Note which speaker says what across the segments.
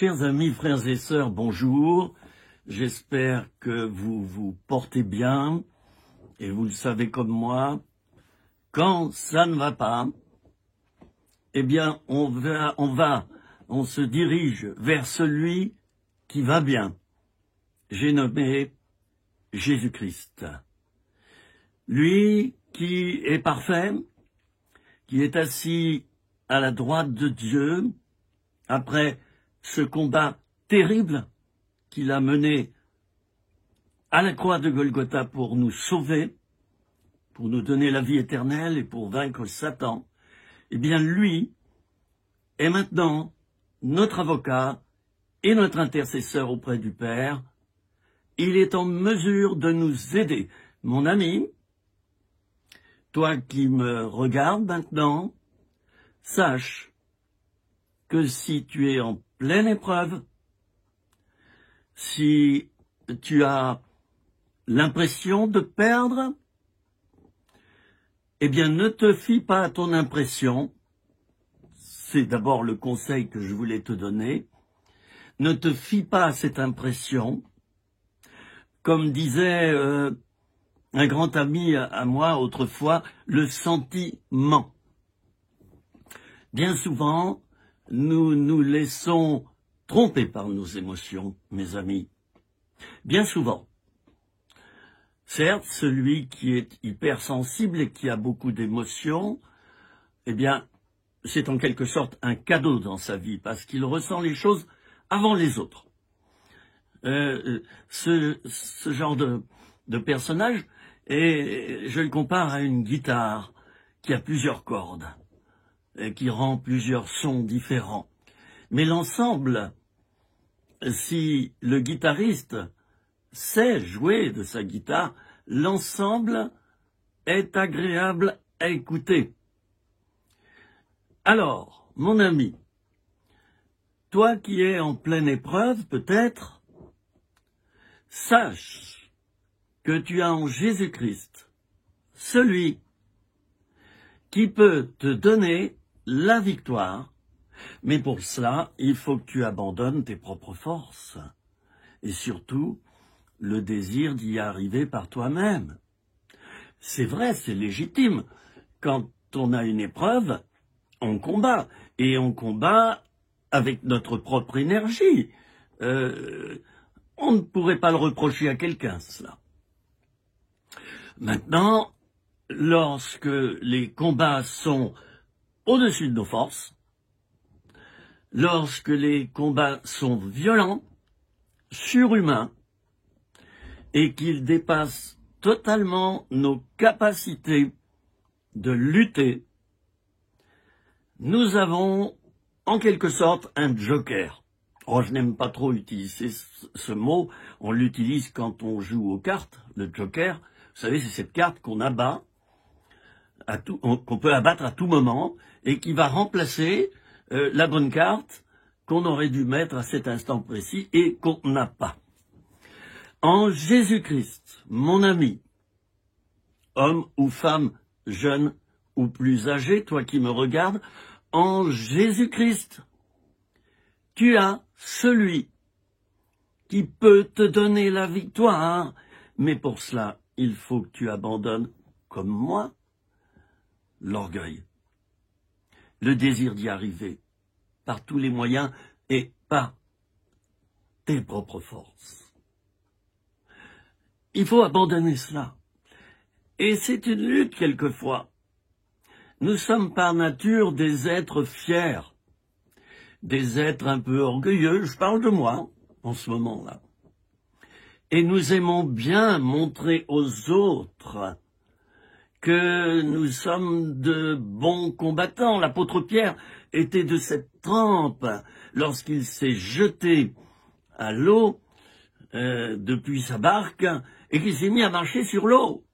Speaker 1: Chers amis, frères et sœurs, bonjour. J'espère que vous vous portez bien. Et vous le savez comme moi, quand ça ne va pas, eh bien, on se dirige vers celui qui va bien. J'ai nommé Jésus-Christ. Lui qui est parfait, qui est assis à la droite de Dieu, après ce combat terrible qu'il a mené à la croix de Golgotha pour nous sauver, pour nous donner la vie éternelle et pour vaincre Satan, eh bien lui est maintenant notre avocat et notre intercesseur auprès du Père. Il est en mesure de nous aider. Mon ami, toi qui me regardes maintenant, sache que si tu es en pleine épreuve, si tu as l'impression de perdre, eh bien ne te fie pas à ton impression. C'est d'abord le conseil que je voulais te donner. Ne te fie pas à cette impression. Comme disait un grand ami à moi autrefois, le sentiment. Bien souvent, nous nous laissons tromper par nos émotions, mes amis. Bien souvent. Certes, celui qui est hypersensible et qui a beaucoup d'émotions, eh bien, c'est en quelque sorte un cadeau dans sa vie, parce qu'il ressent les choses avant les autres. Ce genre de personnage, et je le compare à une guitare qui a plusieurs cordes, et qui rend plusieurs sons différents. Mais l'ensemble, si le guitariste sait jouer de sa guitare, l'ensemble est agréable à écouter. Alors, mon ami, toi qui es en pleine épreuve, peut-être, sache que tu as en Jésus-Christ celui qui peut te donner la victoire, mais pour cela, il faut que tu abandonnes tes propres forces et surtout le désir d'y arriver par toi-même. C'est vrai, c'est légitime. Quand on a une épreuve, on combat. Et on combat avec notre propre énergie. On ne pourrait pas le reprocher à quelqu'un, cela. Maintenant, lorsque les combats sont au-dessus de nos forces, lorsque les combats sont violents, surhumains, et qu'ils dépassent totalement nos capacités de lutter, nous avons en quelque sorte un joker. Oh, je n'aime pas trop utiliser ce mot, on l'utilise quand on joue aux cartes, le joker. Vous savez, c'est cette carte qu'on abat, qu'on peut abattre à tout moment, et qui va remplacer la bonne carte qu'on aurait dû mettre à cet instant précis et qu'on n'a pas. En Jésus-Christ, mon ami, homme ou femme, jeune ou plus âgé, toi qui me regardes, en Jésus-Christ, tu as celui qui peut te donner la victoire, mais pour cela, il faut que tu abandonnes, comme moi, l'orgueil, le désir d'y arriver, par tous les moyens et par tes propres forces. Il faut abandonner cela. Et c'est une lutte quelquefois. Nous sommes par nature des êtres fiers, des êtres un peu orgueilleux, je parle de moi en ce moment-là. Et nous aimons bien montrer aux autres que nous sommes de bons combattants. L'apôtre Pierre était de cette trempe lorsqu'il s'est jeté à l'eau depuis sa barque et qu'il s'est mis à marcher sur l'eau.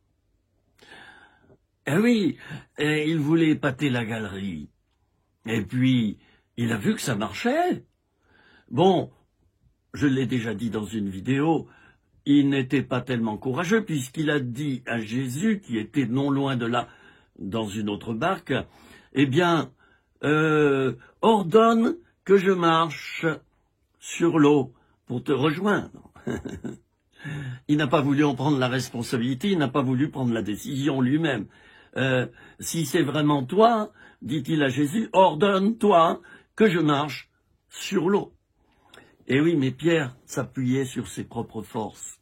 Speaker 1: Eh oui, il voulait épater la galerie. Et puis, il a vu que ça marchait. Bon, je l'ai déjà dit dans une vidéo, il n'était pas tellement courageux puisqu'il a dit à Jésus, qui était non loin de là, dans une autre barque, eh bien, ordonne que je marche sur l'eau pour te rejoindre. Il n'a pas voulu en prendre la responsabilité, il n'a pas voulu prendre la décision lui-même. Si c'est vraiment toi, dit-il à Jésus, ordonne-toi que je marche sur l'eau. Et oui, mais Pierre s'appuyait sur ses propres forces.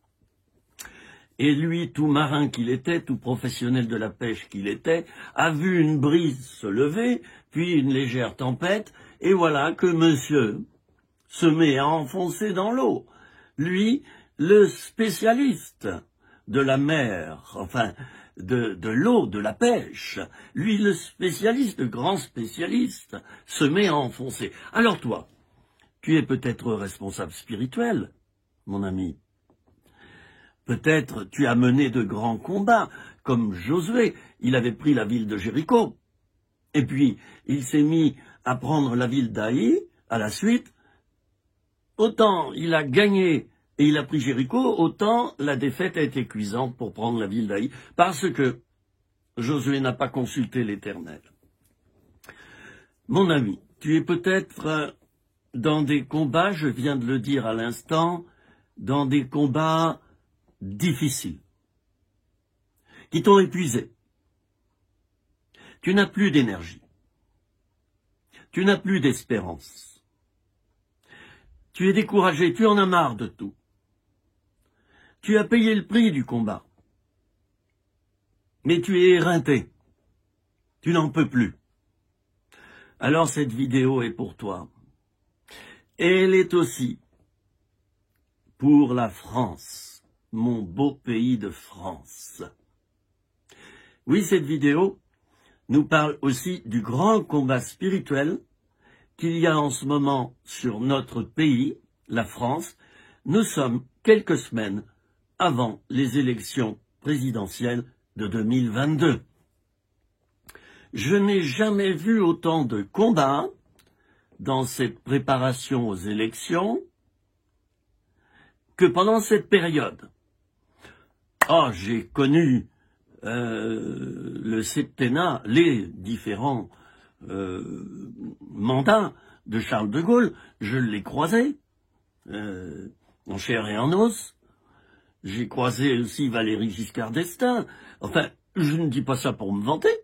Speaker 1: Et lui, tout marin qu'il était, tout professionnel de la pêche qu'il était, a vu une brise se lever, puis une légère tempête, et voilà que monsieur se met à enfoncer dans l'eau. Lui, le spécialiste de la mer, enfin, de l'eau, de la pêche, lui, le spécialiste, le grand spécialiste, se met à enfoncer. Alors toi, tu es peut-être responsable spirituel, mon ami. Peut-être tu as mené de grands combats, comme Josué, il avait pris la ville de Jéricho. Et puis, il s'est mis à prendre la ville d'Aï, à la suite. Autant il a gagné et il a pris Jéricho, autant la défaite a été cuisante pour prendre la ville d'Aï, parce que Josué n'a pas consulté l'Éternel. Mon ami, tu es peut-être dans des combats, je viens de le dire à l'instant, dans des combats difficiles, qui t'ont épuisé. Tu n'as plus d'énergie. Tu n'as plus d'espérance. Tu es découragé, tu en as marre de tout. Tu as payé le prix du combat. Mais tu es éreinté. Tu n'en peux plus. Alors cette vidéo est pour toi. Et elle est aussi pour la France, mon beau pays de France. Oui, cette vidéo nous parle aussi du grand combat spirituel qu'il y a en ce moment sur notre pays, la France. Nous sommes quelques semaines avant les élections présidentielles de 2022. Je n'ai jamais vu autant de combats dans cette préparation aux élections que pendant cette période. Oh, j'ai connu le septennat, les différents mandats de Charles de Gaulle, je l'ai croisé en chair et en os. J'ai croisé aussi Valéry Giscard d'Estaing. Enfin, je ne dis pas ça pour me vanter,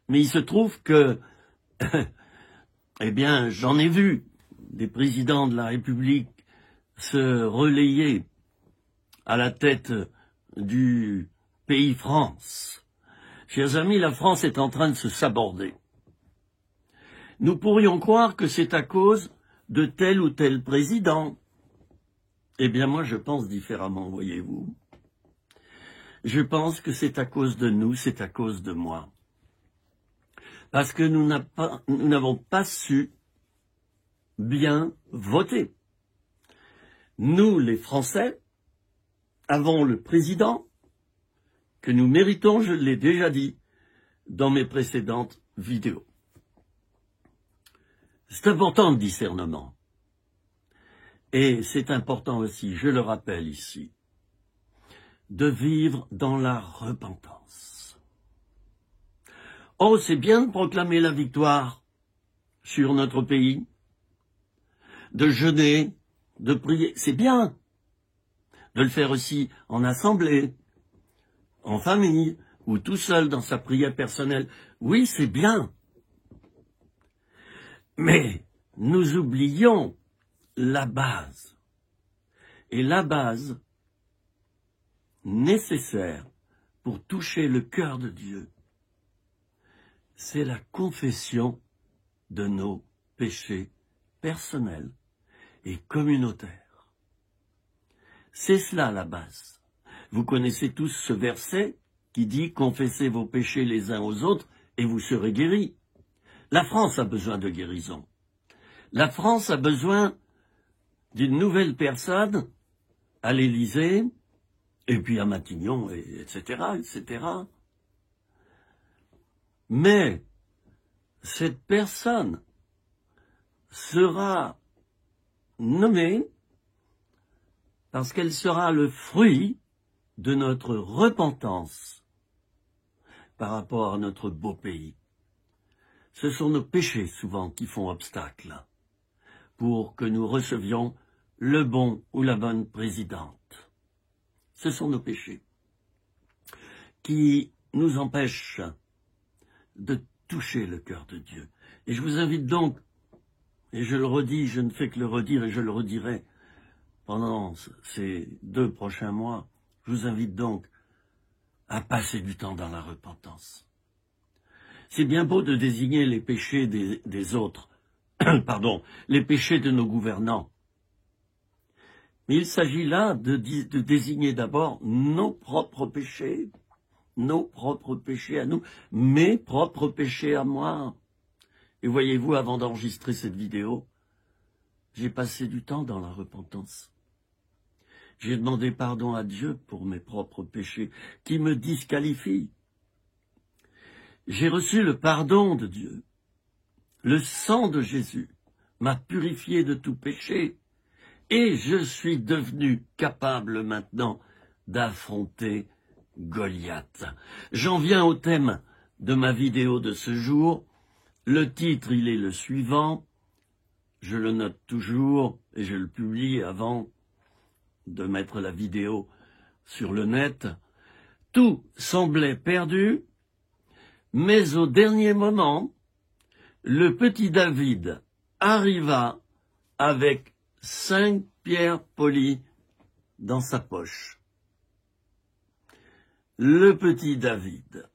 Speaker 1: mais il se trouve que, eh bien, j'en ai vu des présidents de la République se relayer à la tête du pays France. Chers amis, la France est en train de se saborder. Nous pourrions croire que c'est à cause de tel ou tel président. Eh bien, moi, je pense différemment, voyez-vous. Je pense que c'est à cause de nous, c'est à cause de moi. Parce que nous n'avons pas su bien voter. Nous, les Français, avons le président que nous méritons, je l'ai déjà dit dans mes précédentes vidéos. C'est important le discernement. Et c'est important aussi, je le rappelle ici, de vivre dans la repentance. Oh, c'est bien de proclamer la victoire sur notre pays, de jeûner, de prier, c'est bien. De le faire aussi en assemblée, en famille, ou tout seul dans sa prière personnelle. Oui, c'est bien. Mais nous oublions la base. Et la base nécessaire pour toucher le cœur de Dieu, c'est la confession de nos péchés personnels et communautaires. C'est cela la base. Vous connaissez tous ce verset qui dit « Confessez vos péchés les uns aux autres et vous serez guéris ». La France a besoin de guérison. La France a besoin d'une nouvelle personne à l'Élysée, et puis à Matignon, etc., etc. Mais cette personne sera nommée parce qu'elle sera le fruit de notre repentance par rapport à notre beau pays. Ce sont nos péchés souvent qui font obstacle pour que nous recevions le bon ou la bonne présidente. Ce sont nos péchés qui nous empêchent de toucher le cœur de Dieu. Et je vous invite donc, et je le redis, je ne fais que le redire et je le redirai pendant ces 2 prochains mois, je vous invite donc à passer du temps dans la repentance. C'est bien beau de désigner les péchés des autres, pardon, les péchés de nos gouvernants. Mais il s'agit là de désigner d'abord nos propres péchés à nous, mes propres péchés à moi. Et voyez-vous, avant d'enregistrer cette vidéo, j'ai passé du temps dans la repentance. J'ai demandé pardon à Dieu pour mes propres péchés qui me disqualifient. J'ai reçu le pardon de Dieu. Le sang de Jésus m'a purifié de tout péché et je suis devenu capable maintenant d'affronter Goliath. J'en viens au thème de ma vidéo de ce jour. Le titre, il est le suivant. Je le note toujours et je le publie avant de mettre la vidéo sur le net. Tout semblait perdu, mais au dernier moment, le petit David arriva avec 5 pierres polies dans sa poche. Le petit David.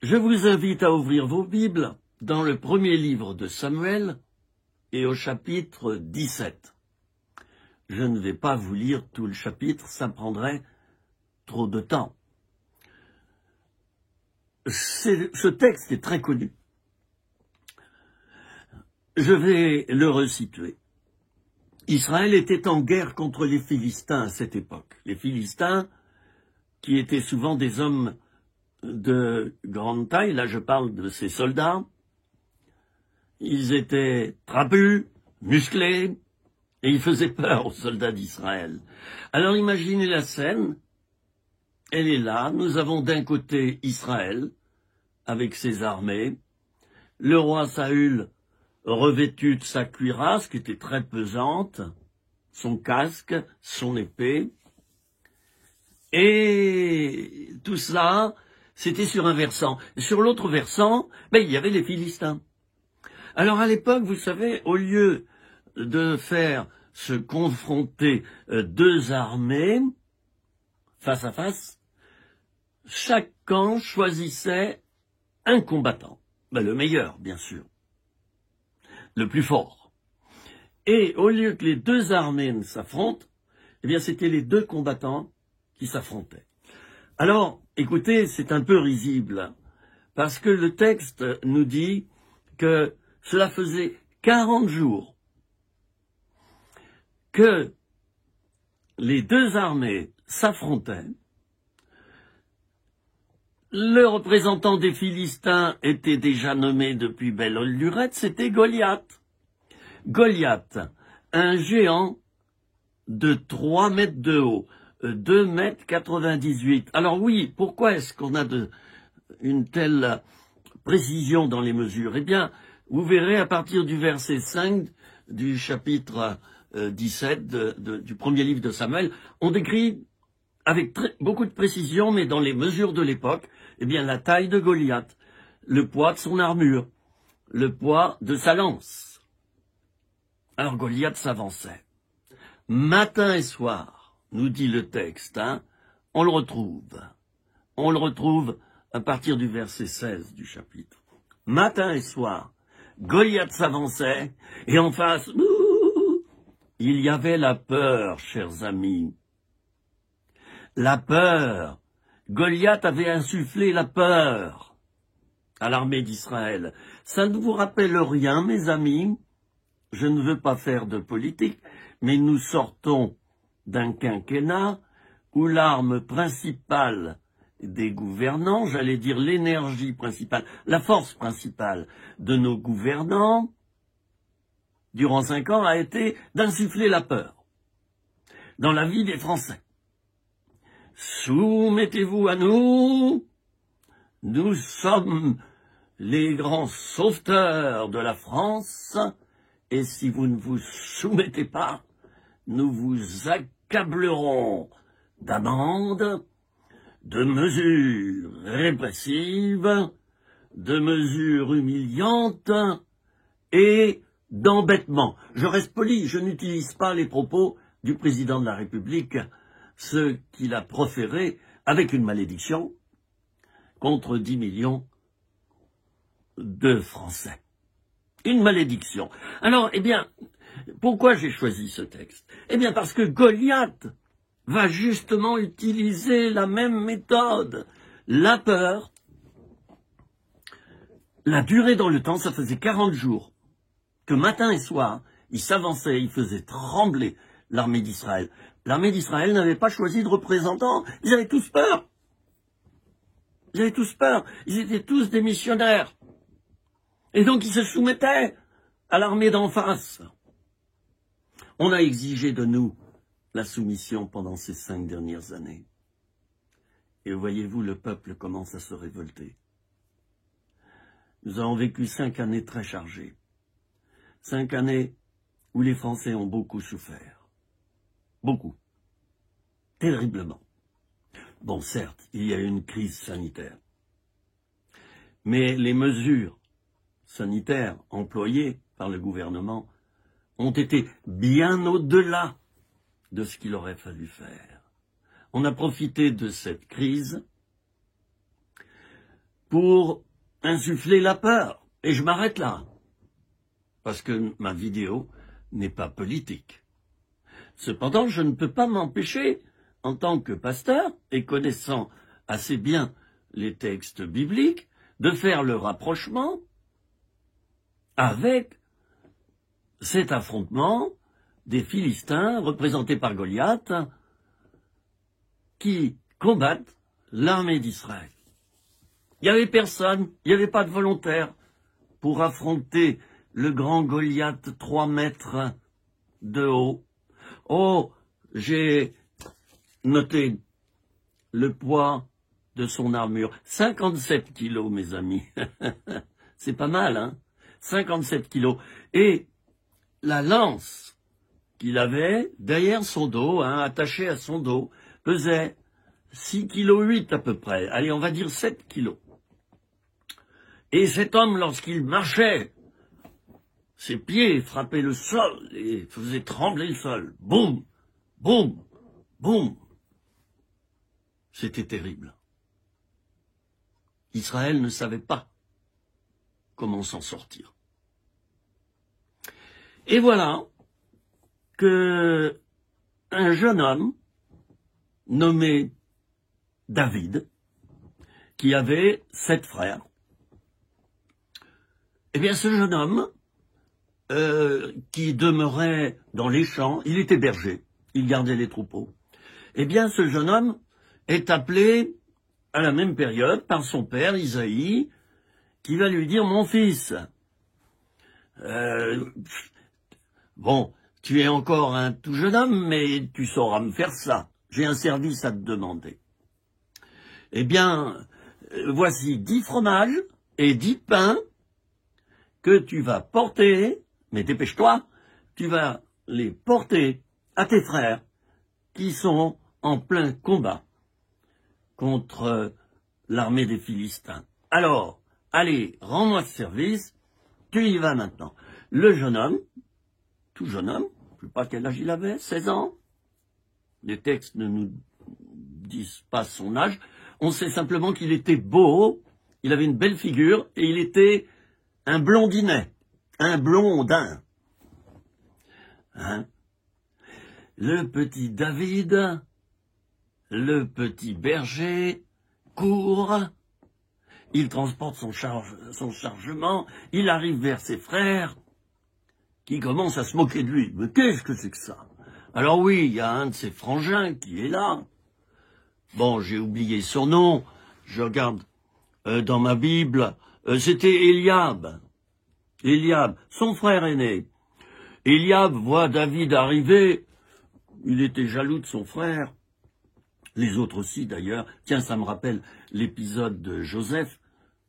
Speaker 1: Je vous invite à ouvrir vos Bibles dans le premier livre de Samuel et au chapitre 17. Je ne vais pas vous lire tout le chapitre, ça prendrait trop de temps. Ce texte est très connu. Je vais le resituer. Israël était en guerre contre les Philistins à cette époque. Les Philistins, qui étaient souvent des hommes de grande taille, là je parle de ces soldats, ils étaient trapus, musclés, et ils faisaient peur aux soldats d'Israël. Alors imaginez la scène, elle est là, nous avons d'un côté Israël, avec ses armées, le roi Saül revêtu de sa cuirasse, qui était très pesante, son casque, son épée, et tout cela, c'était sur un versant. Et sur l'autre versant, il y avait les Philistins. Alors à l'époque, vous savez, au lieu de faire se confronter 2 armées face à face, chaque camp choisissait un combattant. Le meilleur, bien sûr. Le plus fort. Et au lieu que les 2 armées ne s'affrontent, c'était les 2 combattants qui s'affrontaient. Alors, écoutez, c'est un peu risible, parce que le texte nous dit que cela faisait 40 jours que les 2 armées s'affrontaient. Le représentant des Philistins était déjà nommé depuis belle lurette, c'était Goliath. Goliath, un géant de 3 mètres de haut, 2,98 mètres. Alors oui, pourquoi est-ce qu'on a une telle précision dans les mesures? Eh bien, vous verrez à partir du verset 5 du chapitre 17 du premier livre de Samuel, on décrit avec beaucoup de précision, mais dans les mesures de l'époque, la taille de Goliath, le poids de son armure, le poids de sa lance. Alors Goliath s'avançait. Matin et soir, nous dit le texte, on le retrouve. On le retrouve à partir du verset 16 du chapitre. Matin et soir, Goliath s'avançait, et en face, il y avait la peur, chers amis. La peur. Goliath avait insufflé la peur à l'armée d'Israël. Ça ne vous rappelle rien, mes amis? Je ne veux pas faire de politique, mais nous sortons d'un quinquennat où l'arme principale des gouvernants, j'allais dire l'énergie principale, la force principale de nos gouvernants, durant 5 ans, a été d'insuffler la peur dans la vie des Français. Soumettez-vous à nous, nous sommes les grands sauveteurs de la France, et si vous ne vous soumettez pas, nous vous accablerons d'amendes, de mesures répressives, de mesures humiliantes et d'embêtements. Je reste poli, je n'utilise pas les propos du président de la République, ceux qu'il a proférés avec une malédiction contre 10 millions de Français. Une malédiction. Alors, eh bien, pourquoi j'ai choisi ce texte? Eh bien, parce que Goliath va justement utiliser la même méthode. La peur, la durée dans le temps, ça faisait 40 jours que matin et soir, il s'avançait, il faisait trembler l'armée d'Israël. L'armée d'Israël n'avait pas choisi de représentants, ils avaient tous peur. Ils avaient tous peur, ils étaient tous des missionnaires. Et donc ils se soumettaient à l'armée d'en face. On a exigé de nous la soumission pendant ces 5 dernières années. Et voyez-vous, le peuple commence à se révolter. Nous avons vécu 5 années très chargées. 5 années où les Français ont beaucoup souffert. Beaucoup. Terriblement. Bon, certes, il y a eu une crise sanitaire. Mais les mesures sanitaires employées par le gouvernement ont été bien au-delà de ce qu'il aurait fallu faire. On a profité de cette crise pour insuffler la peur. Et je m'arrête là, parce que ma vidéo n'est pas politique. Cependant, je ne peux pas m'empêcher, en tant que pasteur, et connaissant assez bien les textes bibliques, de faire le rapprochement avec cet affrontement des Philistins, représentés par Goliath, qui combattent l'armée d'Israël. Il n'y avait personne, il n'y avait pas de volontaire pour affronter le grand Goliath, 3 mètres de haut. Oh, j'ai noté le poids de son armure. 57 kilos, mes amis. C'est pas mal, hein? 57 kilos. Et la lance qu'il avait derrière son dos, hein, attachée à son dos, pesait 6,8 kg à peu près. Allez, on va dire 7 kilos. Et cet homme, lorsqu'il marchait, ses pieds frappaient le sol et faisaient trembler le sol. Boum, boum, boum. C'était terrible. Israël ne savait pas comment s'en sortir. Et voilà que un jeune homme nommé David, qui avait 7 frères, eh bien ce jeune homme, qui demeurait dans les champs, il était berger, il gardait les troupeaux, eh bien ce jeune homme est appelé à la même période par son père Isaïe, qui va lui dire: mon fils, bon, tu es encore un tout jeune homme, mais tu sauras me faire ça. J'ai un service à te demander. Eh bien, voici 10 fromages et 10 pains que tu vas porter, mais dépêche-toi, tu vas les porter à tes frères qui sont en plein combat contre l'armée des Philistins. Alors, allez, rends-moi ce service, tu y vas maintenant. Le jeune homme, tout jeune homme, je ne sais pas quel âge il avait, 16 ans. Les textes ne nous disent pas son âge. On sait simplement qu'il était beau, il avait une belle figure et il était un blondinet, un blondin. Hein? Le petit David, le petit berger, court, il transporte son chargement, il arrive vers ses frères, qui commencent à se moquer de lui. Mais qu'est-ce que c'est que ça? Alors oui, il y a un de ses frangins qui est là. Bon, j'ai oublié son nom, je regarde dans ma Bible, c'était Eliab. Eliab, son frère aîné. Eliab voit David arriver, il était jaloux de son frère, les autres aussi d'ailleurs. Tiens, ça me rappelle l'épisode de Joseph.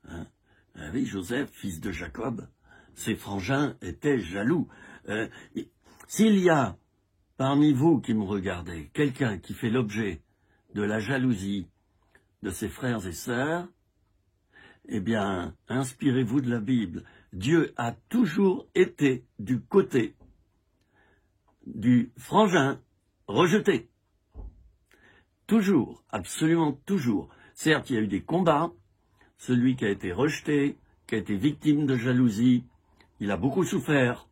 Speaker 1: Hein? Ah oui, Joseph, fils de Jacob. ses frangins étaient jaloux. S'il y a parmi vous qui me regardez quelqu'un qui fait l'objet de la jalousie de ses frères et sœurs, eh bien, inspirez-vous de la Bible. Dieu a toujours été du côté du frangin rejeté. Toujours, absolument toujours. Certes, il y a eu des combats. Celui qui a été rejeté, qui a été victime de jalousie, il a beaucoup souffert.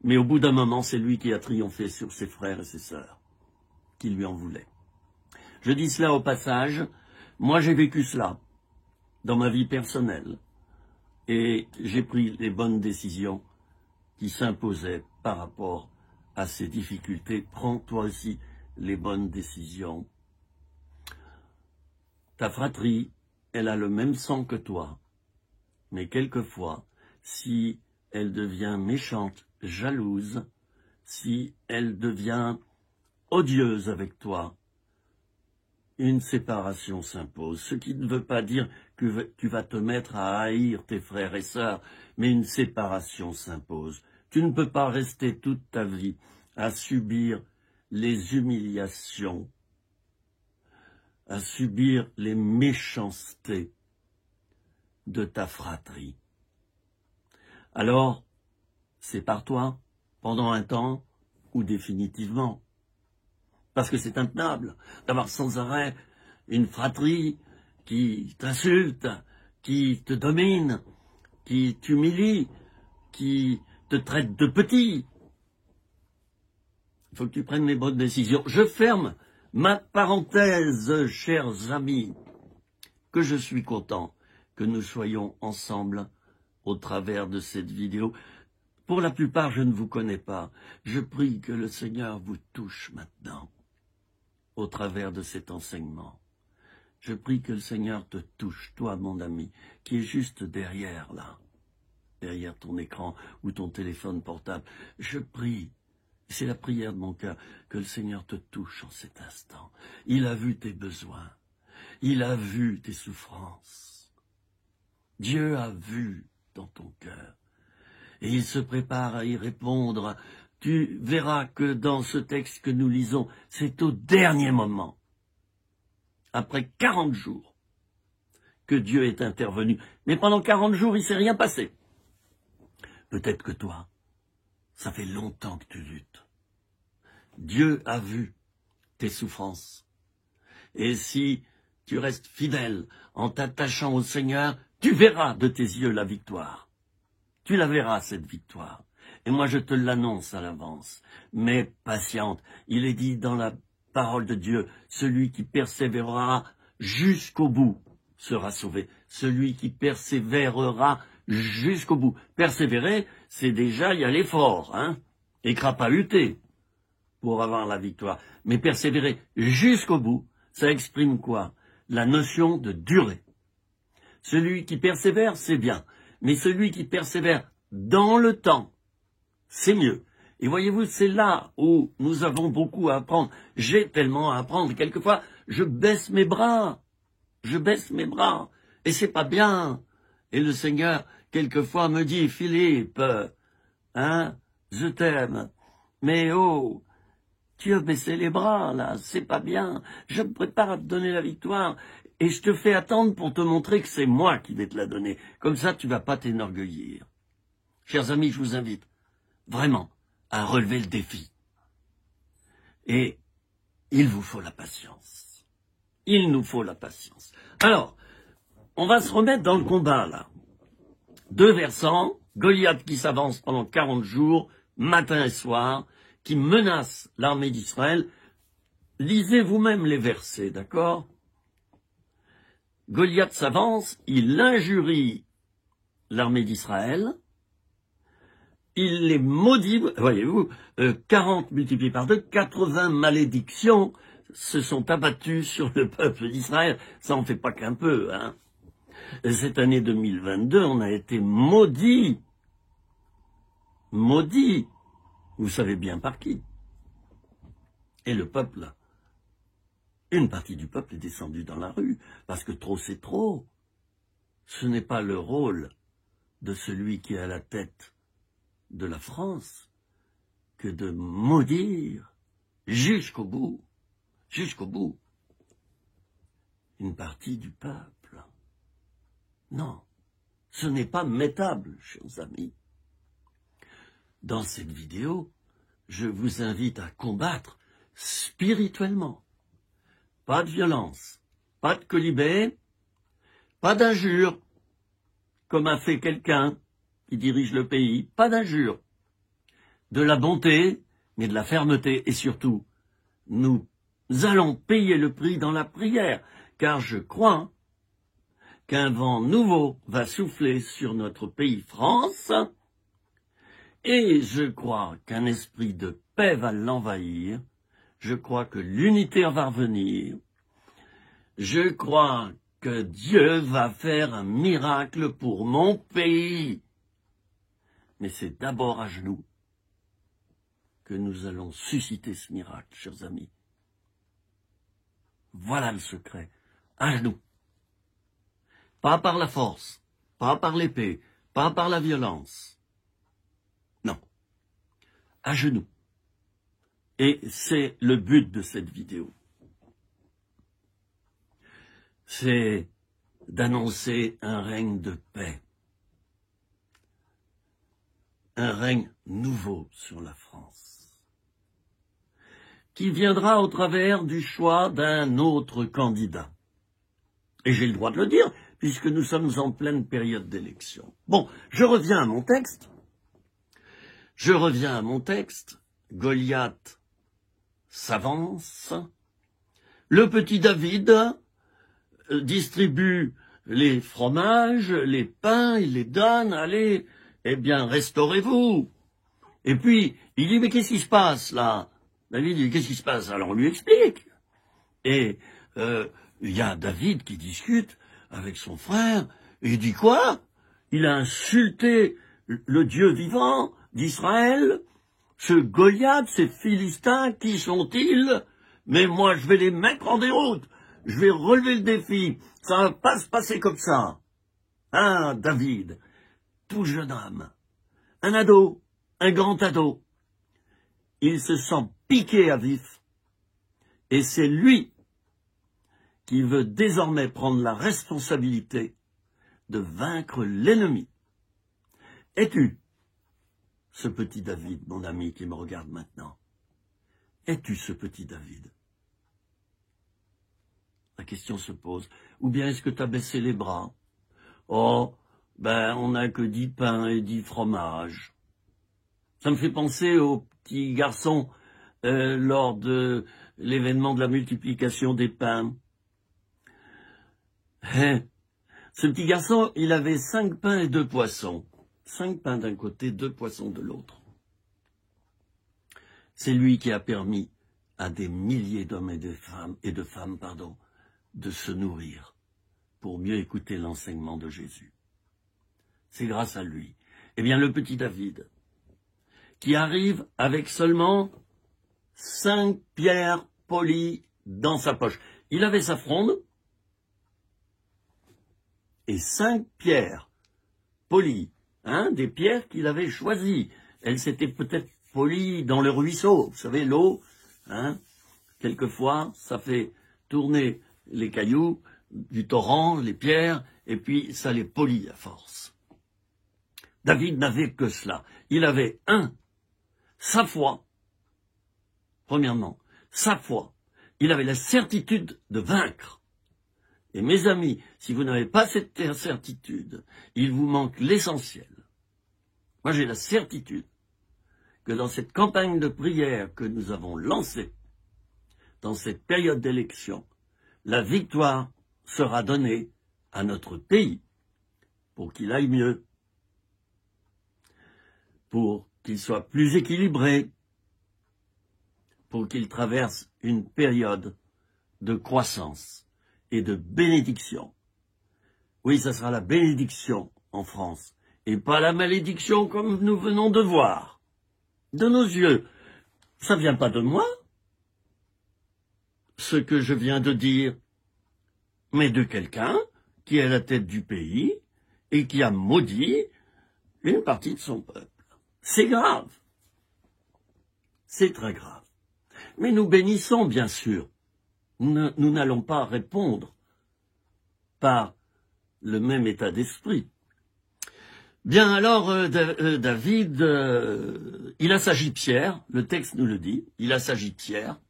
Speaker 1: Mais au bout d'un moment, c'est lui qui a triomphé sur ses frères et ses sœurs, qui lui en voulaient. Je dis cela au passage. Moi, j'ai vécu cela dans ma vie personnelle. Et j'ai pris les bonnes décisions qui s'imposaient par rapport à ces difficultés. Prends toi aussi les bonnes décisions. Ta fratrie, elle a le même sang que toi. Mais quelquefois, si elle devient méchante, jalouse, si elle devient odieuse avec toi, une séparation s'impose. Ce qui ne veut pas dire que tu vas te mettre à haïr tes frères et sœurs, mais une séparation s'impose. Tu ne peux pas rester toute ta vie à subir les humiliations, à subir les méchancetés de ta fratrie. Alors, sépare-toi pendant un temps ou définitivement. Parce que c'est intenable d'avoir sans arrêt une fratrie qui t'insulte, qui te domine, qui t'humilie, qui te traite de petit. Il faut que tu prennes les bonnes décisions. Je ferme ma parenthèse, chers amis, que je suis content que nous soyons ensemble au travers de cette vidéo. Pour la plupart, je ne vous connais pas. Je prie que le Seigneur vous touche maintenant au travers de cet enseignement. Je prie que le Seigneur te touche, toi, mon ami, qui est juste derrière, là, derrière ton écran ou ton téléphone portable. Je prie, c'est la prière de mon cœur, que le Seigneur te touche en cet instant. Il a vu tes besoins, il a vu tes souffrances. Dieu a vu dans ton cœur et il se prépare à y répondre. Tu verras que dans ce texte que nous lisons, c'est au dernier moment, après 40 jours, que Dieu est intervenu. Mais pendant 40 jours, il ne s'est rien passé. Peut-être que toi, ça fait longtemps que tu luttes. Dieu a vu tes souffrances. Et si tu restes fidèle en t'attachant au Seigneur, tu verras de tes yeux la victoire. Tu la verras, cette victoire. Et moi, je te l'annonce à l'avance. Mais patiente, il est dit dans la parole de Dieu, celui qui persévérera jusqu'au bout sera sauvé. Celui qui persévérera jusqu'au bout. Persévérer, c'est déjà y aller fort, hein, et crapahuter pour avoir la victoire. Mais persévérer jusqu'au bout, ça exprime quoi? La notion de durée. Celui qui persévère, c'est bien. Mais celui qui persévère dans le temps, c'est mieux. Et voyez-vous, c'est là où nous avons beaucoup à apprendre. J'ai tellement à apprendre. Quelquefois, je baisse mes bras. Je baisse mes bras. Et c'est pas bien. Et le Seigneur, quelquefois, me dit, Philippe, hein, je t'aime. Mais oh, tu as baissé les bras, là. C'est pas bien. Je me prépare à te donner la victoire. Et je te fais attendre pour te montrer que c'est moi qui vais te la donner. Comme ça, tu vas pas t'enorgueillir. Chers amis, je vous invite vraiment à relever le défi. Et il vous faut la patience. Il nous faut la patience. Alors, on va se remettre dans le combat, là. 2 versants, Goliath qui s'avance pendant 40 jours, matin et soir, qui menace l'armée d'Israël. Lisez vous-même les versets, d'accord? Goliath s'avance, il injurie l'armée d'Israël, il les maudit, voyez-vous, 40 multiplié par 2, 80 malédictions se sont abattues sur le peuple d'Israël. Ça en fait pas qu'un peu, hein. Cette année 2022, on a été maudits. Maudits. Vous savez bien par qui. Et le peuple, une partie du peuple est descendue dans la rue, parce que trop c'est trop. Ce n'est pas le rôle de celui qui est à la tête de la France que de maudire jusqu'au bout, une partie du peuple. Non, ce n'est pas mettable, chers amis. Dans cette vidéo, je vous invite à combattre spirituellement. Pas de violence, pas de colibé, pas d'injures, comme a fait quelqu'un qui dirige le pays, pas d'injures. De la bonté, mais de la fermeté, et surtout, nous allons payer le prix dans la prière, car je crois qu'un vent nouveau va souffler sur notre pays France, et je crois qu'un esprit de paix va l'envahir, je crois que l'unité va revenir, je crois que Dieu va faire un miracle pour mon pays. Mais c'est d'abord à genoux que nous allons susciter ce miracle, chers amis. Voilà le secret, à genoux. Pas par la force, pas par l'épée, pas par la violence. Non, à genoux. Et c'est le but de cette vidéo. C'est d'annoncer un règne de paix. Un règne nouveau sur la France, qui viendra au travers du choix d'un autre candidat. Et j'ai le droit de le dire, puisque nous sommes en pleine période d'élection. Bon, je reviens à mon texte. Goliath s'avance. Le petit David distribue les fromages, les pains, il les donne, allez, eh bien, restaurez-vous. Et puis, il dit, mais qu'est-ce qui se passe là? David dit, qu'est-ce qui se passe? Alors on lui explique. Et il y a David qui discute avec son frère, et il dit quoi? Il a insulté le Dieu vivant d'Israël, ce Goliath, ces Philistins, qui sont-ils? Mais moi, je vais les mettre en déroute. Je vais relever le défi. Ça va pas se passer comme ça. Hein, David, tout jeune homme, un ado, un grand ado, il se sent piqué à vif. Et c'est lui qui veut désormais prendre la responsabilité de vaincre l'ennemi. Es-tu ce petit David, mon ami qui me regarde maintenant? Es-tu ce petit David? La question se pose. Ou bien est-ce que tu as baissé les bras? Oh, ben on n'a que 10 pains et 10 fromages. Ça me fait penser au petit garçon lors de l'événement de la multiplication des pains. Ce petit garçon, il avait 5 pains et 2 poissons. 5 pains d'un côté, 2 poissons de l'autre. C'est lui qui a permis à des milliers d'hommes et de femmes, de se nourrir pour mieux écouter l'enseignement de Jésus. C'est grâce à lui. Eh bien, le petit David, qui arrive avec seulement 5 pierres polies dans sa poche. Il avait sa fronde et 5 pierres polies, des pierres qu'il avait choisies. Elles s'étaient peut-être polies dans le ruisseau. Vous savez, l'eau, quelquefois, ça fait tourner les cailloux du torrent, les pierres, et puis ça les polit à force. David n'avait que cela. Il avait sa foi. Premièrement, sa foi. Il avait la certitude de vaincre. Et mes amis, si vous n'avez pas cette certitude, il vous manque l'essentiel. Moi, j'ai la certitude que dans cette campagne de prière que nous avons lancée, dans cette période d'élection, la victoire sera donnée à notre pays pour qu'il aille mieux, pour qu'il soit plus équilibré, pour qu'il traverse une période de croissance et de bénédiction. Oui, ça sera la bénédiction en France, et pas la malédiction comme nous venons de voir, de nos yeux. Ça vient pas de moi, ce que je viens de dire, mais de quelqu'un qui est à la tête du pays et qui a maudit une partie de son peuple. C'est grave. C'est très grave. Mais nous bénissons, bien sûr. Nous n'allons pas répondre par le même état d'esprit. Bien alors, David, il a s'agi de Pierre, le texte nous le dit, il a s'agi de Pierre.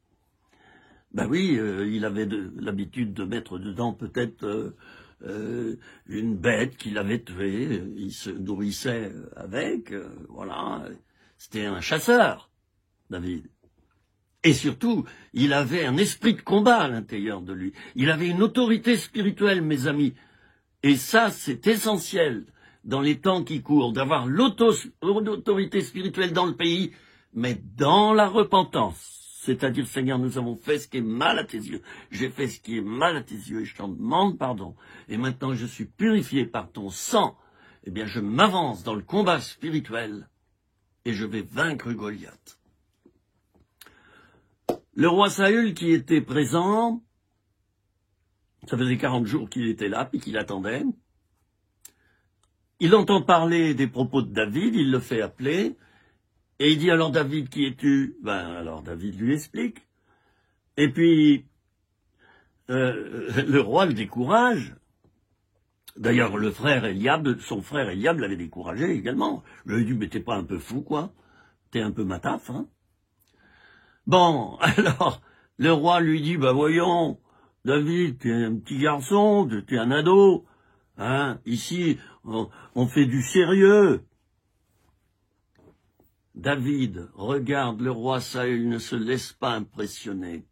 Speaker 1: Ben oui, il avait l'habitude de mettre dedans peut-être une bête qu'il avait tuée, il se nourrissait avec, voilà, c'était un chasseur, David. Et surtout, il avait un esprit de combat à l'intérieur de lui. Il avait une autorité spirituelle, mes amis. Et ça, c'est essentiel dans les temps qui courent, d'avoir l'autorité spirituelle dans le pays, mais dans la repentance. C'est-à-dire, Seigneur, nous avons fait ce qui est mal à tes yeux. J'ai fait ce qui est mal à tes yeux et je t'en demande pardon. Et maintenant, je suis purifié par ton sang. Eh bien, je m'avance dans le combat spirituel et je vais vaincre Goliath. Le roi Saül qui était présent, ça faisait 40 jours qu'il était là, puis qu'il attendait. Il entend parler des propos de David, il le fait appeler, et il dit, alors David, qui es-tu? Ben, alors David lui explique. Et puis, le roi le décourage. D'ailleurs, le frère Eliab, son frère Eliab l'avait découragé également. Je lui ai dit, mais t'es pas un peu fou, quoi? T'es un peu mataf, hein? Bon, alors, le roi lui dit, bah voyons, David, t'es un petit garçon, t'es un ado, hein, ici, on fait du sérieux. David regarde le roi Saül, ne se laisse pas impressionner.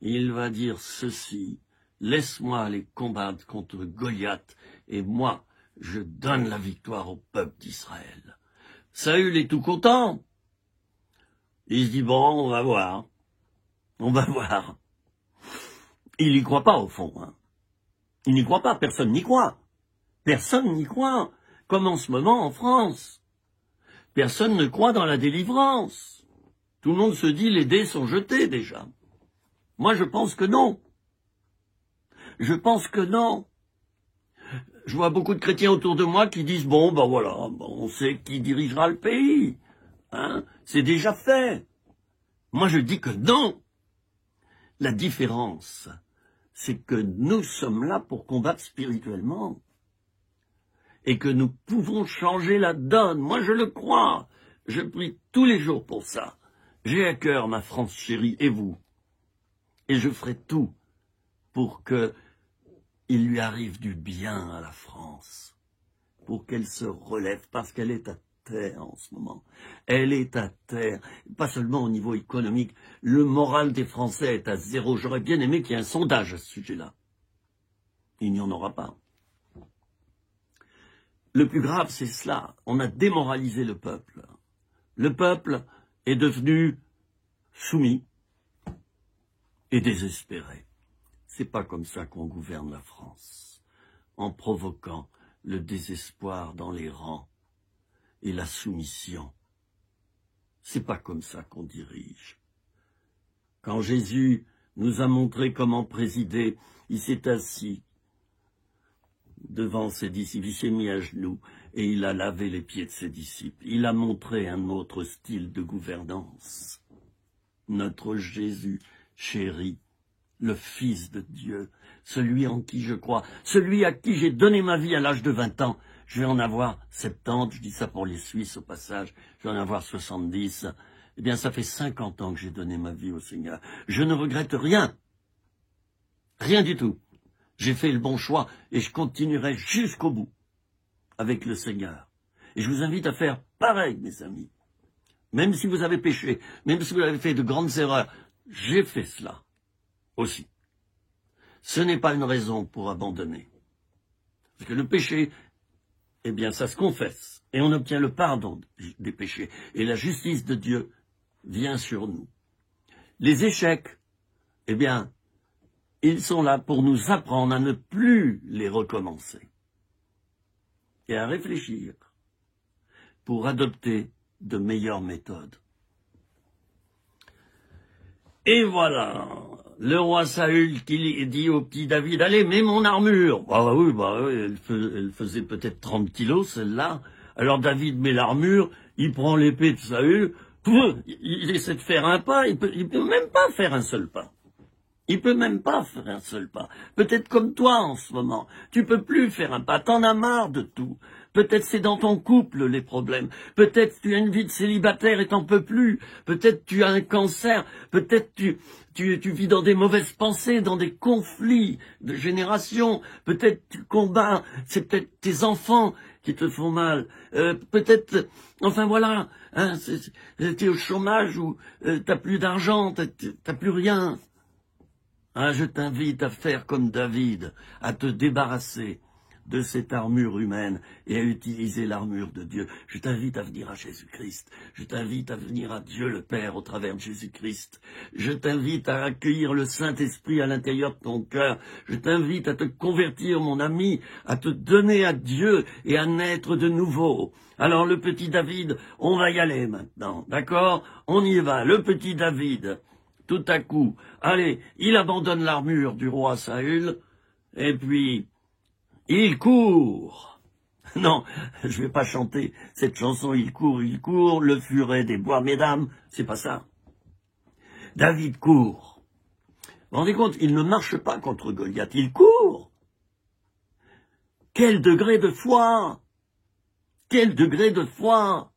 Speaker 1: Il va dire ceci, laisse-moi aller combattre contre Goliath, et moi, je donne la victoire au peuple d'Israël. Saül est tout content. Il se dit, bon, on va voir. On va voir. Il n'y croit pas, au fond. Hein. Il n'y croit pas, personne n'y croit. Personne n'y croit. Comme en ce moment en France. Personne ne croit dans la délivrance. Tout le monde se dit, les dés sont jetés déjà. Moi, je pense que non. Je pense que non. Je vois beaucoup de chrétiens autour de moi qui disent, bon, ben voilà, on sait qui dirigera le pays. Hein, c'est déjà fait. Moi, je dis que non. La différence, c'est que nous sommes là pour combattre spirituellement et que nous pouvons changer la donne. Moi, je le crois. Je prie tous les jours pour ça. J'ai à cœur ma France chérie et vous. Et je ferai tout pour que il lui arrive du bien à la France, pour qu'elle se relève parce qu'elle est à terre en ce moment. Elle est à terre, pas seulement au niveau économique. Le moral des Français est à zéro. J'aurais bien aimé qu'il y ait un sondage à ce sujet-là. Il n'y en aura pas. Le plus grave, c'est cela. On a démoralisé le peuple. Le peuple est devenu soumis et désespéré. C'est pas comme ça qu'on gouverne la France, en provoquant le désespoir dans les rangs et la soumission. C'est pas comme ça qu'on dirige. Quand Jésus nous a montré comment présider, il s'est assis devant ses disciples, il s'est mis à genoux et il a lavé les pieds de ses disciples. Il a montré un autre style de gouvernance. Notre Jésus chéri, le Fils de Dieu, celui en qui je crois, celui à qui j'ai donné ma vie à l'âge de 20 ans, je vais en avoir 70, je dis ça pour les Suisses au passage, je vais en avoir 70, eh bien ça fait 50 ans que j'ai donné ma vie au Seigneur. Je ne regrette rien, rien du tout. J'ai fait le bon choix et je continuerai jusqu'au bout avec le Seigneur. Et je vous invite à faire pareil, mes amis. Même si vous avez péché, même si vous avez fait de grandes erreurs, j'ai fait cela aussi. Ce n'est pas une raison pour abandonner. Parce que le péché, eh bien, ça se confesse. Et on obtient le pardon des péchés. Et la justice de Dieu vient sur nous. Les échecs, eh bien, ils sont là pour nous apprendre à ne plus les recommencer. Et à réfléchir pour adopter de meilleures méthodes. Et voilà, le roi Saül qui dit au petit David, allez, mets mon armure. Bah oui, elle faisait peut-être 30 kilos, celle-là. Alors David met l'armure, il prend l'épée de Saül, il essaie de faire un pas, il peut même pas faire un seul pas. Il peut même pas faire un seul pas. Peut-être comme toi en ce moment. Tu peux plus faire un pas. T'en as marre de tout. Peut-être c'est dans ton couple les problèmes. Peut-être tu as une vie de célibataire et t'en peux plus. Peut-être tu as un cancer. Peut-être tu vis dans des mauvaises pensées, dans des conflits de génération. Peut-être tu combats. C'est peut-être tes enfants qui te font mal. Peut-être, enfin voilà, hein, t'es au chômage ou t'as plus d'argent, t'as plus rien. Hein, je t'invite à faire comme David, à te débarrasser de cette armure humaine et à utiliser l'armure de Dieu. Je t'invite à venir à Jésus-Christ. Je t'invite à venir à Dieu le Père au travers de Jésus-Christ. Je t'invite à accueillir le Saint-Esprit à l'intérieur de ton cœur. Je t'invite à te convertir, mon ami, à te donner à Dieu et à naître de nouveau. Alors le petit David, on va y aller maintenant, d'accord? On y va, le petit David. Tout à coup, allez, il abandonne l'armure du roi Saül, et puis, il court. Non, je vais pas chanter cette chanson, il court, le furet des bois, mesdames, c'est pas ça. David court. Vous vous rendez compte, il ne marche pas contre Goliath, il court. Quel degré de foi! Quel degré de foi!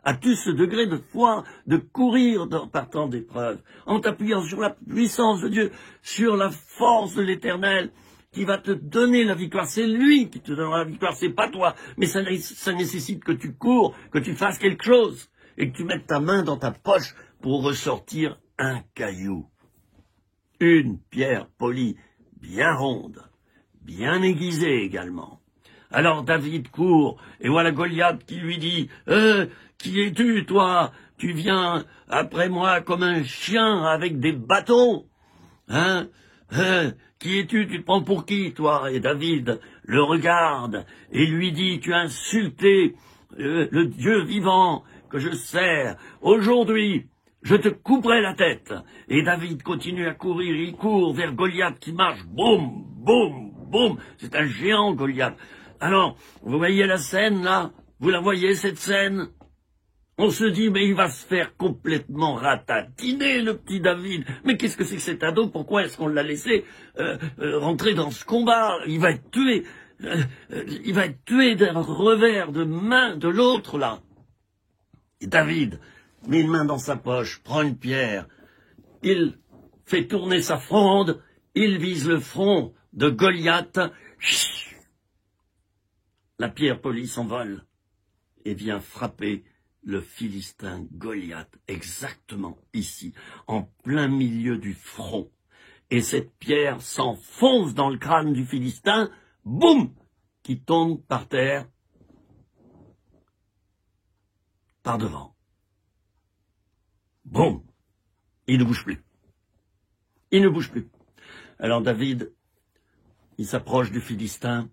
Speaker 1: As-tu ce degré de foi de courir par tant d'épreuves, en t'appuyant sur la puissance de Dieu, sur la force de l'Éternel, qui va te donner la victoire? C'est lui qui te donnera la victoire, c'est pas toi. Mais ça nécessite que tu cours, que tu fasses quelque chose, et que tu mettes ta main dans ta poche pour ressortir un caillou. Une pierre polie, bien ronde, bien aiguisée également. Alors David court, et voilà Goliath qui lui dit « Qui es-tu, toi? Tu viens après moi comme un chien avec des bâtons. Hein? Qui es-tu? Tu te prends pour qui, toi ?» Et David le regarde et lui dit « Tu as insulté le Dieu vivant que je sers. Aujourd'hui, je te couperai la tête. » Et David continue à courir. Il court vers Goliath qui marche. Boum, boum, boum. C'est un géant, Goliath. Alors, vous voyez la scène, là? Vous la voyez, cette scène? On se dit, mais il va se faire complètement ratatiner, le petit David. Mais qu'est-ce que c'est que cet ado? Pourquoi est-ce qu'on l'a laissé rentrer dans ce combat? Il va être tué. Il va être tué d'un revers de main de l'autre, là. Et David met une main dans sa poche, prend une pierre. Il fait tourner sa fronde. Il vise le front de Goliath. La pierre polie s'envole et vient frapper le Philistin Goliath, exactement ici, en plein milieu du front. Et cette pierre s'enfonce dans le crâne du Philistin, boum, qui tombe par terre, par devant. Boum, il ne bouge plus. Il ne bouge plus. Alors David, il s'approche du Philistin,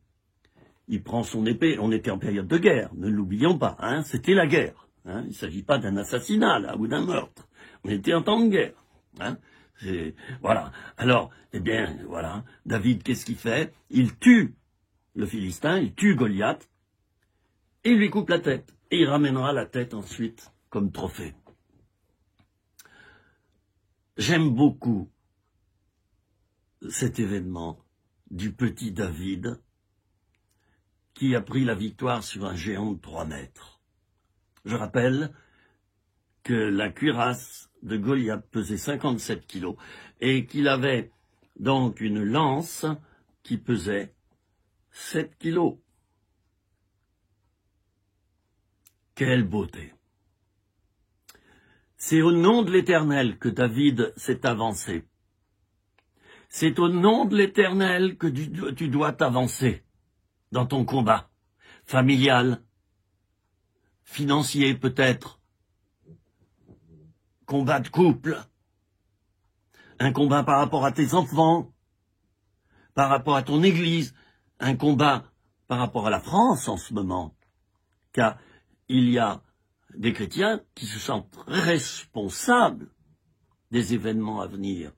Speaker 1: il prend son épée. On était en période de guerre, ne l'oublions pas, hein, c'était la guerre. Hein, il ne s'agit pas d'un assassinat, là, ou d'un meurtre. On était en temps de guerre. Hein, voilà. Alors, eh bien, voilà. David, qu'est-ce qu'il fait? Il tue le Philistin, il tue Goliath, et il lui coupe la tête. Et il ramènera la tête ensuite comme trophée. J'aime beaucoup cet événement du petit David qui a pris la victoire sur un géant de 3 mètres. Je rappelle que la cuirasse de Goliath pesait 57 kilos et qu'il avait donc une lance qui pesait 7 kilos. Quelle beauté! C'est au nom de l'Éternel que David s'est avancé. C'est au nom de l'Éternel que tu dois t'avancer dans ton combat familial, financier peut-être, combat de couple, un combat par rapport à tes enfants, par rapport à ton église, un combat par rapport à la France en ce moment, car il y a des chrétiens qui se sentent responsables des événements à venir.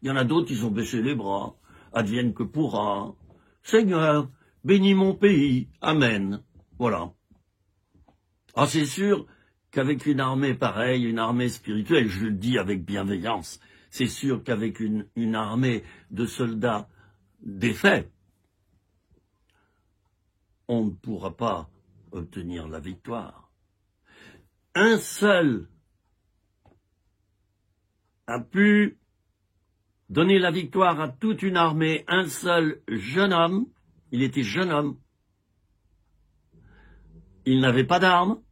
Speaker 1: Il y en a d'autres qui ont baissé les bras, advienne que pourra. Seigneur, bénis mon pays, amen. Voilà. Ah, c'est sûr qu'avec une armée pareille, une armée spirituelle, je le dis avec bienveillance, c'est sûr qu'avec une armée de soldats défaits, on ne pourra pas obtenir la victoire. Un seul a pu donner la victoire à toute une armée, un seul jeune homme, il était jeune homme, il n'avait pas d'armes,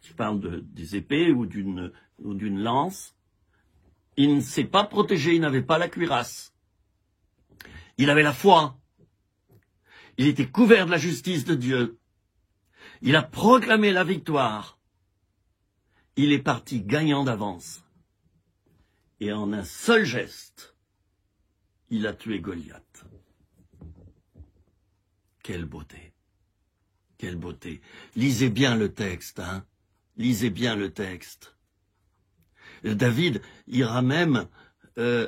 Speaker 1: je parle des épées ou d'une lance, il ne s'est pas protégé, il n'avait pas la cuirasse, il avait la foi, il était couvert de la justice de Dieu, il a proclamé la victoire, il est parti gagnant d'avance. Et en un seul geste, il a tué Goliath. Quelle beauté! Quelle beauté! Lisez bien le texte, hein? Lisez bien le texte. David ira même,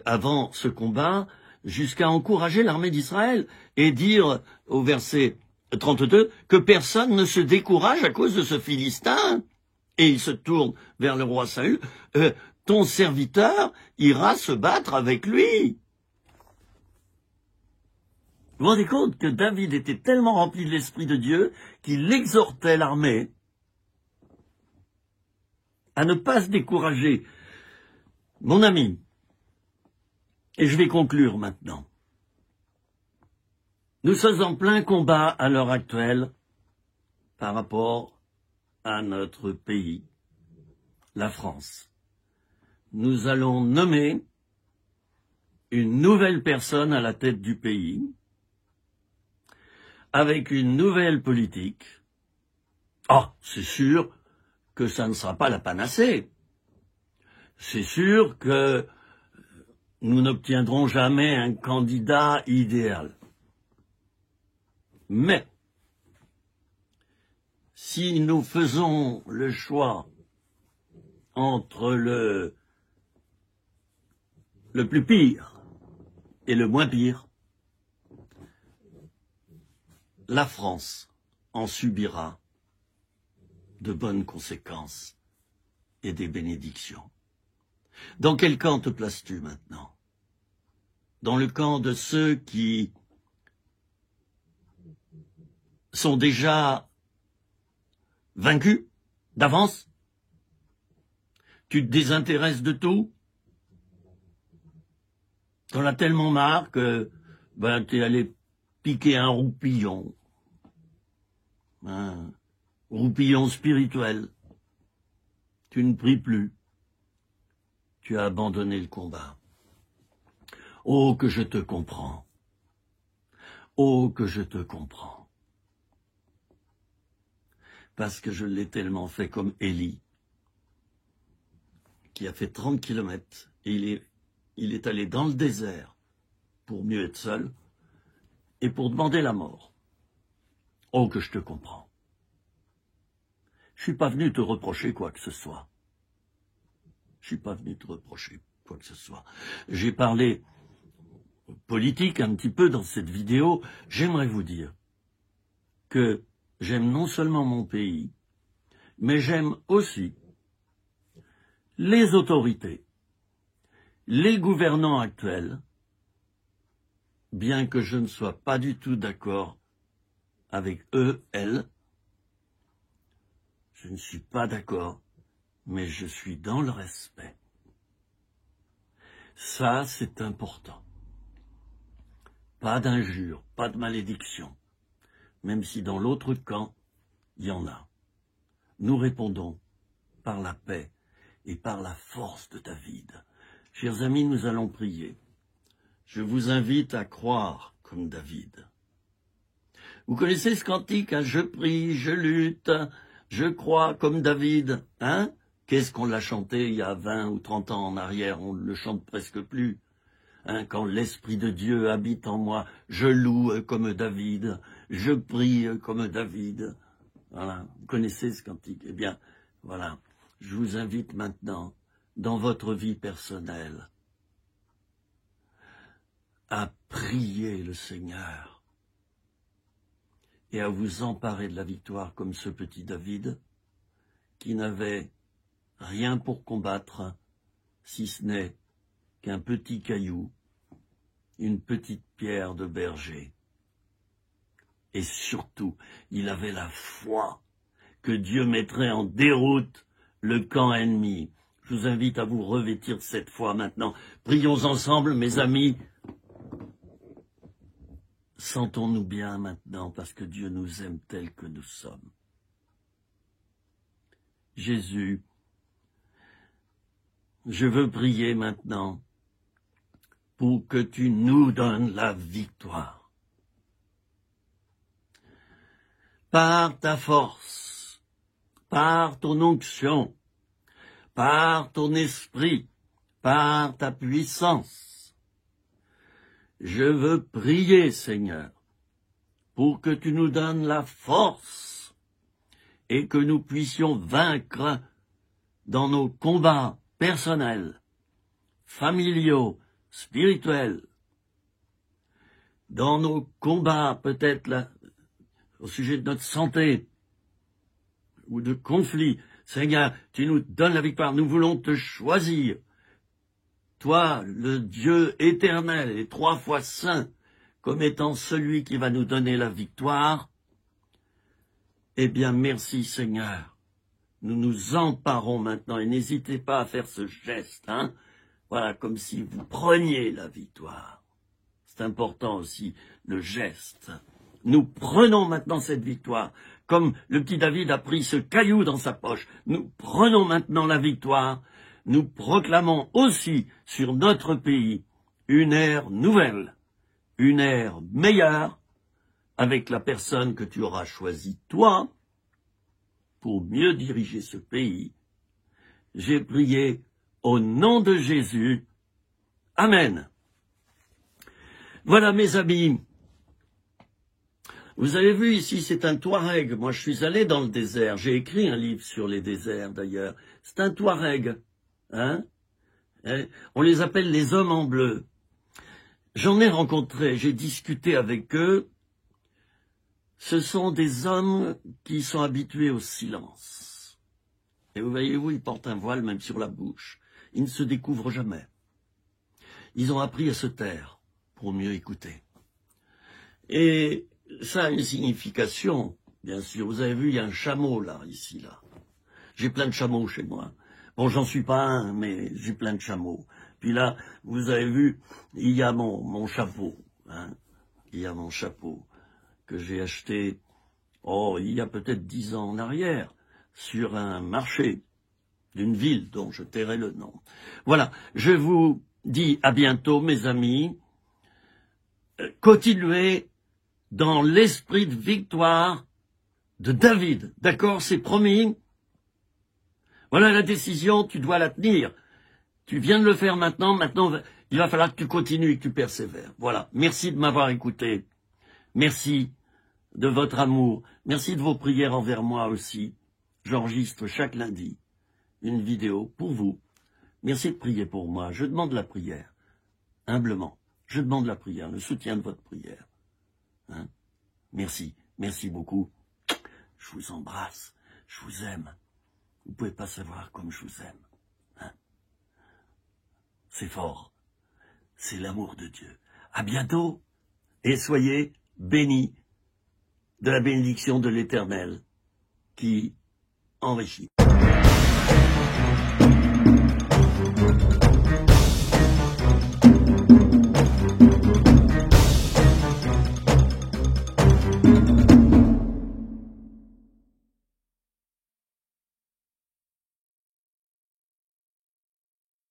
Speaker 1: avant ce combat, jusqu'à encourager l'armée d'Israël et dire, au verset 32, que personne ne se décourage à cause de ce Philistin. Et il se tourne vers le roi Saül. Ton serviteur ira se battre avec lui. Vous vous rendez compte que David était tellement rempli de l'Esprit de Dieu qu'il exhortait l'armée à ne pas se décourager. Mon ami, et je vais conclure maintenant, nous sommes en plein combat à l'heure actuelle par rapport à notre pays, la France. Nous allons nommer une nouvelle personne à la tête du pays, avec une nouvelle politique. Ah, c'est sûr que ça ne sera pas la panacée. C'est sûr que nous n'obtiendrons jamais un candidat idéal. Mais, si nous faisons le choix entre le plus pire et le moins pire, la France en subira de bonnes conséquences et des bénédictions. Dans quel camp te places-tu maintenant? Dans le camp de ceux qui sont déjà vaincus d'avance? Tu te désintéresses de tout? T'en as tellement marre que t'es allé piquer un roupillon. Un roupillon spirituel. Tu ne pries plus. Tu as abandonné le combat. Oh, que je te comprends. Oh, que je te comprends. Parce que je l'ai tellement fait comme Élie, qui a fait 30 kilomètres, et il est allé dans le désert pour mieux être seul, et pour demander la mort. Oh, que je te comprends. Je suis pas venu te reprocher quoi que ce soit. Je suis pas venu te reprocher quoi que ce soit. J'ai parlé politique un petit peu dans cette vidéo. J'aimerais vous dire que j'aime non seulement mon pays, mais j'aime aussi les autorités, les gouvernants actuels, bien que je ne sois pas du tout d'accord avec eux, elles. Je ne suis pas d'accord, mais je suis dans le respect. Ça, c'est important. Pas d'injures, pas de malédictions, même si dans l'autre camp, il y en a. Nous répondons par la paix et par la force de David. Chers amis, nous allons prier. Je vous invite à croire comme David. Vous connaissez ce cantique, hein? Je prie, je lutte, je crois comme David. Hein? Qu'est-ce qu'on l'a chanté il y a 20 ou 30 ans en arrière? On ne le chante presque plus. Hein? Quand l'Esprit de Dieu habite en moi, je loue comme David, je prie comme David. Voilà, vous connaissez ce cantique? Eh bien, voilà, je vous invite maintenant, dans votre vie personnelle, à prier le Seigneur et à vous emparer de la victoire comme ce petit David, qui n'avait rien pour combattre, si ce n'est qu'un petit caillou, une petite pierre de berger. Et surtout, il avait la foi que Dieu mettrait en déroute le camp ennemi. Je vous invite à vous revêtir de cette foi maintenant. Prions ensemble, mes amis. Sentons-nous bien maintenant parce que Dieu nous aime tels que nous sommes. Jésus, je veux prier maintenant pour que tu nous donnes la victoire. Par ta force, par ton onction, par ton esprit, par ta puissance. Je veux prier, Seigneur, pour que tu nous donnes la force et que nous puissions vaincre dans nos combats personnels, familiaux, spirituels, dans nos combats peut-être là, au sujet de notre santé ou de conflits. Seigneur, tu nous donnes la victoire, nous voulons te choisir. Toi, le Dieu éternel et 3 fois saint, comme étant celui qui va nous donner la victoire, eh bien, merci Seigneur. Nous nous emparons maintenant et n'hésitez pas à faire ce geste, hein. Voilà, comme si vous preniez la victoire. C'est important aussi, le geste. Nous prenons maintenant cette victoire. Comme le petit David a pris ce caillou dans sa poche, nous prenons maintenant la victoire. Nous proclamons aussi sur notre pays une ère nouvelle, une ère meilleure, avec la personne que tu auras choisie, toi, pour mieux diriger ce pays. J'ai prié au nom de Jésus. Amen. Voilà mes amis. Vous avez vu ici, c'est un Touareg. Moi, je suis allé dans le désert. J'ai écrit un livre sur les déserts, d'ailleurs. C'est un Touareg. Hein? On les appelle les hommes en bleu. J'en ai rencontré, j'ai discuté avec eux. Ce sont des hommes qui sont habitués au silence. Et vous voyez-vous, ils portent un voile même sur la bouche. Ils ne se découvrent jamais. Ils ont appris à se taire pour mieux écouter. Et ça a une signification, bien sûr. Vous avez vu, il y a un chameau là, ici, là. J'ai plein de chameaux chez moi. Bon, j'en suis pas un, mais j'ai plein de chameaux. Puis là, vous avez vu, il y a mon chapeau. Hein. Il y a mon chapeau que j'ai acheté, il y a peut-être 10 ans en arrière, sur un marché d'une ville dont je tairai le nom. Voilà, je vous dis à bientôt, mes amis. Continuez dans l'esprit de victoire de David. D'accord, c'est promis. Voilà la décision, tu dois la tenir. Tu viens de le faire maintenant, il va falloir que tu continues et que tu persévères. Voilà, merci de m'avoir écouté. Merci de votre amour. Merci de vos prières envers moi aussi. J'enregistre chaque lundi une vidéo pour vous. Merci de prier pour moi. Je demande la prière, humblement. Je demande la prière, le soutien de votre prière. Hein? Merci, merci beaucoup. Je vous embrasse, je vous aime. Vous ne pouvez pas savoir comme je vous aime. Hein? C'est fort. C'est l'amour de Dieu. À bientôt et soyez bénis de la bénédiction de l'Éternel qui enrichit.